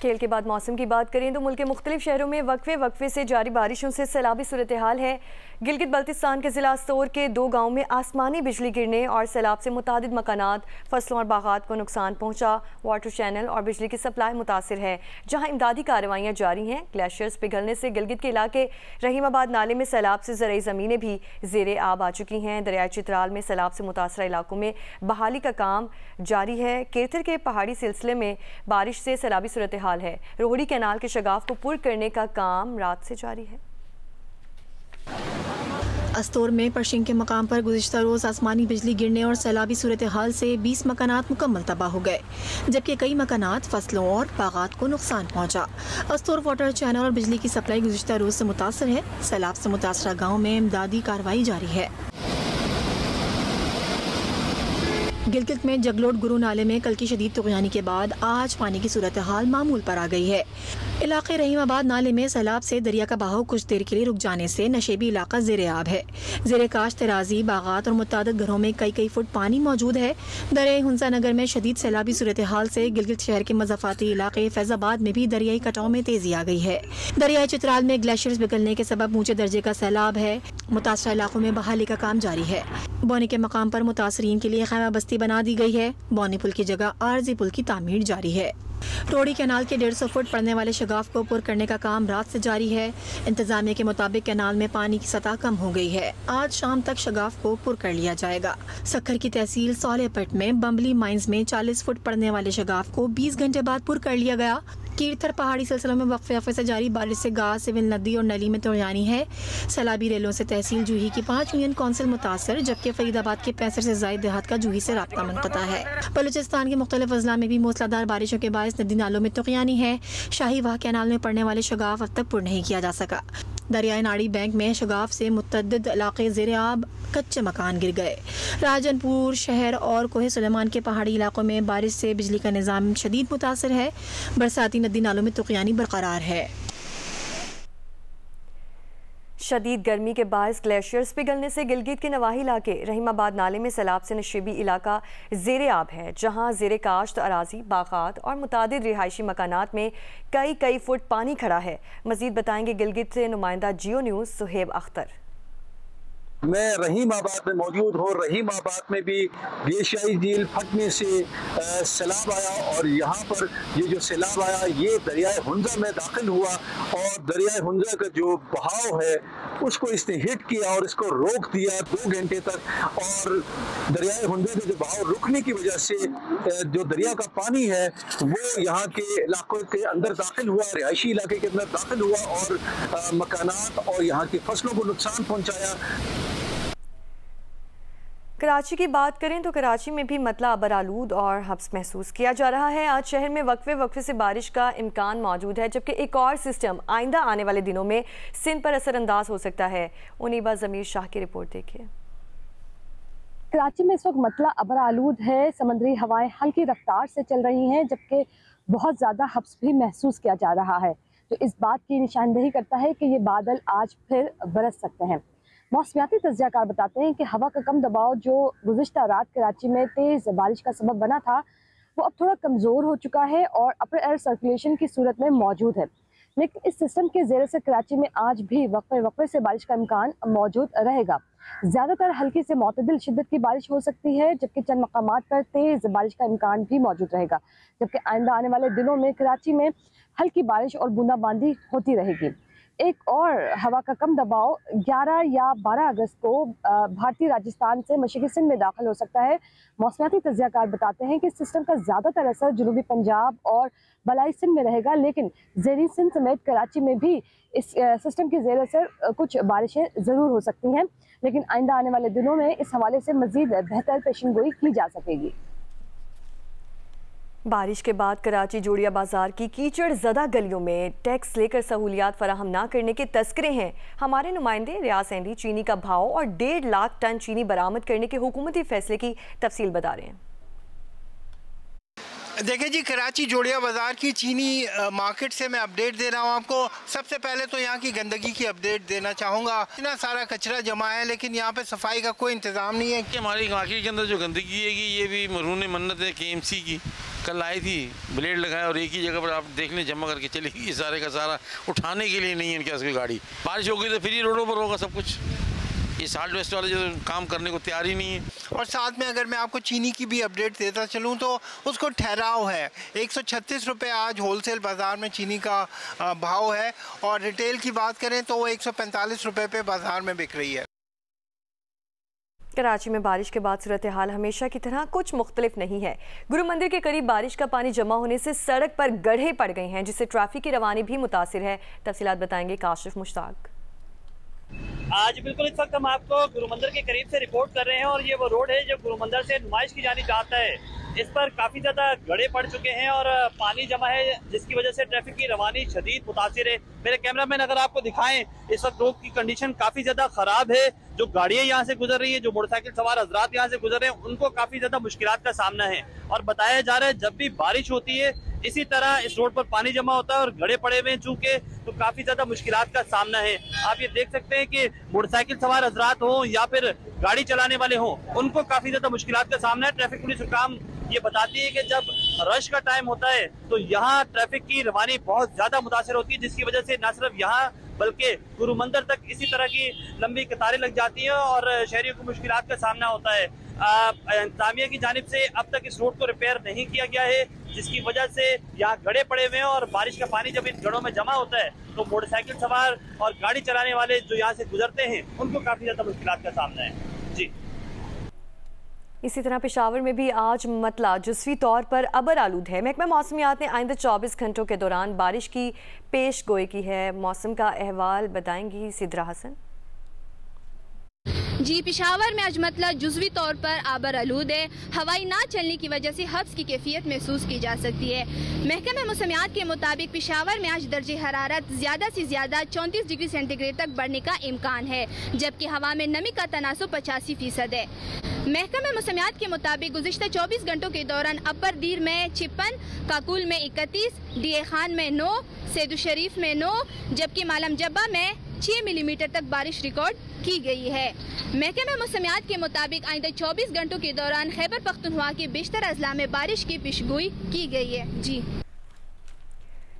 खेल के बाद मौसम की बात करें तो मुल्क के मुख्तलिफ शहरों में वक्फे से जारी बारिशों से सैलाबी सूरत हाल है। गिलगित बल्तिस्तान के ज़िला स्तोर के 2 गाँव में आसमानी बिजली गिरने और सैलाब से मुतादिद मकानात, फसलों और बागात को नुकसान पहुँचा। वाटर चैनल और बिजली की सप्लाई मुतासिर है, जहाँ इमदादी कार्रवाइयाँ जारी हैं। ग्लेशियर्स पिघलने से गिलगित के इलाके रहीमाबाद नाले में सैलाब से ज़रई ज़मीनें भी ज़ेरे आब आ चुकी हैं। दरियाई चित्राल में सैलाब से मुतासरा इलाकों में बहाली का काम जारी है। केरथर के पहाड़ी सिलसिले में बारिश से सैलाबी सूरत हाल है। रोहड़ी कैनाल के शगाफ को पुर करने का काम रात से जारी है। अस्तोर में परशिंग के मकाम पर गुज़िश्ता रोज़ आसमानी बिजली गिरने और सैलाबी सूरत हाल से 20 मकानात मुकम्मल तबाह हो गए, जबकि कई मकानात, फसलों और बागात को नुकसान पहुंचा। अस्तोर वाटर चैनल और बिजली की सप्लाई गुज़िश्ता रोज़ से मुतासर है। सैलाब से मुतासरा गाँव में इमदादी कार्रवाई जारी है। गिलगित में जगलोट गुरु नाले में कल की शदीद तुग़यानी के बाद आज पानी की सूरत हाल मामूल पर आ गई है। इलाके रहीमाबाद नाले में सैलाब से दरिया का बहाव कुछ देर के लिए रुक जाने से नशेबी इलाका ज़ेरे आब है। ज़ेरे काश तराजी, बागात और मुतादिद घरों में कई फुट पानी मौजूद है। दरियाई हुंसा नगर में शदीद सैलाबी सूरत हाल से गिलगित शहर के मज़ाफ़ाती इलाके फैज़ाबाद में भी दरियाई कटाव में तेजी आ गई है। दरियाई चित्राल में ग्लेशियर्स पिघलने के सबब ऊंचे दर्जे का सैलाब है। मुतासरा इलाकों में बहाली का काम जारी है। बौनी के मकाम पर मुतासरीन के लिए खैमा बस्ती बना दी गई है। बौनी पुल की जगह आरजी पुल की तामीर जारी है। रोहड़ी कैनाल के 150 फुट पड़ने वाले शगाफ को पुर करने का काम रात से जारी है। इंतजामिया के मुताबिक कैनाल में पानी की सतह कम हो गई है। आज शाम तक शगाफ को पुर कर लिया जाएगा। सक्खर की तहसील सोलेपट में बम्बली माइंस में 40 फुट पड़ने वाले शगाफ को 20 घंटे बाद पुर कर लिया गया। कीरथर पहाड़ी सिलसिलों में वक्फे से जारी बारिश से गाज, सिविल नदी और नली में तुग़यानी है। सैलाबी रेलों से तहसील जूही की 5 यूनियन कौंसिल मुतासर, जबकि फरीदाबाद के 65 से ज़ायद देहात का जूही से राब्ता मुनक़ता है। बलूचिस्तान के मुख्तलिफ अज़ला में भी मूसलाधार बारिशों के बायस नदी नालों में तुग़यानी है। शाही वाह कैनाल में पड़ने वाले शगाफ अब तक पुर नहीं किया जा सका। दरियाई नाड़ी बैंक में शगाफ से मुतअद्दिद इलाके ज़ेरे आब, कच्चे मकान गिर गए। राजनपुर शहर और कोहे सुलेमान के पहाड़ी इलाकों में बारिश से बिजली का निज़ाम शदीद मुतासर है। बरसाती नदी नालों में तुग़यानी बरकरार है। शदीद गर्मी के बायस ग्लेशियर्स पिघलने से गिलगित के नवाही इलाके रहीमाबाद नाले में सैलाब से नशेबी इलाका ज़ेरे आब है, जहां ज़ेरे काश्त अराजी, बागात और मुतादिद रिहायशी मकानात में कई फुट पानी खड़ा है। मज़ीद बताएंगे गिलगित से नुमाइंदा जियो न्यूज़ सुहेब अख्तर। मैं रहीमाबाद में मौजूद हूँ। रहीमाबाद में भी ग्लेशियाई झील फटने से सैलाब आया और यहाँ पर ये जो सैलाब आया ये दरियाए हुंजा में दाखिल हुआ और दरियाए हुंजा का जो बहाव है उसको इसने हिट किया और इसको रोक दिया 2 घंटे तक। और दरियाए हुंजा के जो बहाव रुकने की वजह से जो दरिया का पानी है वो यहाँ के इलाकों के अंदर दाखिल हुआ, रिहायशी इलाके के अंदर दाखिल हुआ और मकानात और यहाँ की फसलों को नुकसान पहुँचाया। कराची की बात करें तो कराची में भी मतला अबरालूद और हब्स महसूस किया जा रहा है। आज शहर में वक्फे से बारिश का इम्कान मौजूद है, जबकि एक और सिस्टम आइंदा आने वाले दिनों में सिंध पर असरअंदाज हो सकता है। उनीबा ज़मीर शाह की रिपोर्ट देखिए। कराची में इस वक्त मतला अबरालूद है, समुद्री हवाएं हल्की रफ्तार से चल रही हैं, जबकि बहुत ज़्यादा हब्स भी महसूस किया जा रहा है, जो इस बात की निशानदेही करता है कि ये बादल आज फिर बरस सकते हैं। मौसमियाती तज्ज़ियाकार बताते हैं कि हवा का कम दबाव जो गुज़िश्ता रात कराची में तेज़ बारिश का सबब बना था वो अब थोड़ा कमज़ोर हो चुका है और अपर एयर सर्कुलेशन की सूरत में मौजूद है। लेकिन इस सिस्टम के ज़ेरे से कराची में आज भी वक्फे से बारिश का इम्कान मौजूद रहेगा। ज़्यादातर हल्की से मुतदिल शिद्दत की बारिश हो सकती है, जबकि चंद मकामात पर तेज़ बारिश का इम्कान भी मौजूद रहेगा। जबकि आइंदा आने वाले दिनों में कराची में हल्की बारिश और बूंदाबांदी होती रहेगी। एक और हवा का कम दबाव 11 या 12 अगस्त को भारतीय राजस्थान से मशरक़ी सिंध में दाखिल हो सकता है। मौसमियाती तज्ज़ियाकार बताते हैं कि इस सिस्टम का ज़्यादातर असर जनूबी पंजाब और बलाई सिंध में रहेगा, लेकिन ज़ेरी सिंध समेत कराची में भी इस सिस्टम के ज़ेर असर कुछ बारिशें ज़रूर हो सकती हैं। लेकिन आइंदा आने वाले दिनों में इस हवाले से मज़ीद बेहतर पेशेनगोई की जा सकेगी। बारिश के बाद कराची जोड़िया बाजार की कीचड़ ज़दा गलियों में टैक्स लेकर सहूलियात फराहम ना करने के तस्करे हैं। हमारे नुमाइंदे रियाज अहमदी चीनी का भाव और 1.5 लाख टन चीनी बरामद करने के हुकूमती फैसले की तफसील बता रहे हैं। देखिए जी, कराची जोड़िया बाज़ार की चीनी मार्केट से मैं अपडेट दे रहा हूँ आपको। सबसे पहले तो यहाँ की गंदगी की अपडेट देना चाहूँगा। इतना सारा कचरा जमा है लेकिन यहाँ पे सफाई का कोई इंतज़ाम नहीं है। हमारी मार्केट के अंदर जो गंदगी है ये भी मरून मन्नत है KMC की, कल आई थी, ब्लेड लगाया और एक ही जगह पर आप देख लें जमा करके चली गई। सारे का सारा उठाने के लिए नहीं है इनके पास कोई गाड़ी। बारिश हो गई तो फिर ही रोडों पर होगा सब कुछ। ये साल्ट वेस्ट वाले जो काम करने को तैयार ही नहीं है। और साथ में अगर मैं आपको चीनी की भी अपडेट देता चलूँ तो उसको ठहराव है। 136 रुपये आज होलसेल बाज़ार में चीनी का भाव है और रिटेल की बात करें तो वो 145 रुपये पे बाज़ार में बिक रही है। कराची में बारिश के बाद सूरत हाल हमेशा की तरह कुछ मुख्तलिफ नहीं है। गुरु मंदिर के करीब बारिश का पानी जमा होने से सड़क पर गड्ढे पड़ गए हैं, जिससे ट्रैफिक की रवानी भी मुतासिर है। तफसीलात बताएंगे काशिफ मुश्ताक। आज बिल्कुल इस वक्त हम आपको गुरु मंदिर के करीब से रिपोर्ट कर रहे हैं और ये वो रोड है जो गुरु मंदिर से नुमाइश की जानी जाता है। इस पर काफी ज्यादा गड्ढे पड़ चुके हैं और पानी जमा है, जिसकी वजह से ट्रैफिक की रवानी शदीद मुतासिर है। मेरे कैमरामैन अगर आपको दिखाएं, इस वक्त रोड की कंडीशन काफी ज्यादा खराब है। जो गाड़ियां यहाँ से गुजर रही है, जो मोटरसाइकिल सवार हजरात यहाँ से गुजर रहे हैं, उनको काफी ज्यादा मुश्किलात का सामना है। और बताया जा रहा है जब भी बारिश होती है इसी तरह इस रोड पर पानी जमा होता है और गड्ढे पड़े हुए हैं चूंकि, तो काफी ज्यादा मुश्किलात का सामना है। आप ये देख सकते हैं कि मोटरसाइकिल सवार हजरात हो या फिर गाड़ी चलाने वाले हों, उनको काफी ज्यादा मुश्किलात का सामना है। ट्रैफिक पुलिस हुकाम ये बताती है कि जब रश का टाइम होता है तो यहाँ ट्रैफिक की रवानी बहुत ज्यादा मुतासर होती है, जिसकी वजह से न सिर्फ यहाँ बल्कि गुरु मंदिर तक इसी तरह की लंबी कतारें लग जाती हैं और शहरियों को मुश्किलात का सामना होता है। इंतजामिया की जानिब से अब तक इस रोड को रिपेयर नहीं किया गया है, जिसकी वजह से यहाँ गड्ढे पड़े हुए हैं और बारिश का पानी जब इन गड्ढों में जमा होता है तो मोटरसाइकिल सवार और गाड़ी चलाने वाले जो यहाँ से गुजरते हैं उनको काफी ज्यादा मुश्किलात का सामना है। जी। इसी तरह पेशावर में भी आज मतला जुज़वी तौर पर अबर आलूद है। महकमा मौसमियात ने आइंदा 24 घंटों के दौरान बारिश की पेश गोई की है। मौसम का अहवाल बताएंगी सिद्रा हसन। जी, पेशावर में आज मतला जुज़वी तौर पर आबर आलूद है। हवाई ना चलने की वजह से हब्स की कैफियत महसूस की जा सकती है। महकमा मौसमियात के मुताबिक पेशावर में आज दर्जे हरारत ज़्यादा से ज़्यादा 34 डिग्री सेंटीग्रेड तक बढ़ने का इम्कान है, जबकि हवा में नमी का तनासुब 85% है। महकमा मौसमियात के मुताबिक गुज़िश्ता 24 घंटों के दौरान अपर दीर में 56, काकुल में 31, डीए खान में 9, सैदु शरीफ में 9, जबकि मालम जब्बा में 6 मिलीमीटर तक बारिश रिकॉर्ड की गई है। महकमा मौसमियात के मुताबिक आइंदा 24 घंटों के दौरान खैबर पख्तूनख्वा के बेशतर अजला में बारिश की पेशगोई की गई है। जी।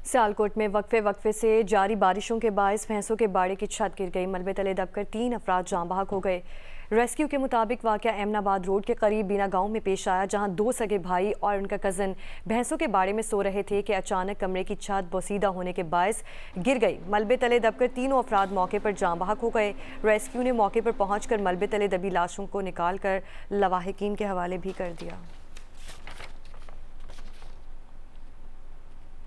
सियालकोट में वक्फे से जारी बारिशों के बायस भैंसों के बाड़े की छत गिर गई। मलबे तले दबकर 3 अफराद जाँ बहक हो गए। रेस्क्यू के मुताबिक वाक़या एमनाबाद रोड के करीब बीना गांव में पेश आया, जहां 2 सगे भाई और उनका कज़न भैंसों के बाड़े में सो रहे थे कि अचानक कमरे की छत बोसीदा होने के बायस गिर गई। मलबे तले दबकर 3 अफराद मौके पर जाँ बहक हो गए। रेस्क्यू ने मौके पर पहुंचकर मलबे तले दबी लाशों को निकाल कर लवाहिकीन के हवाले भी कर दिया।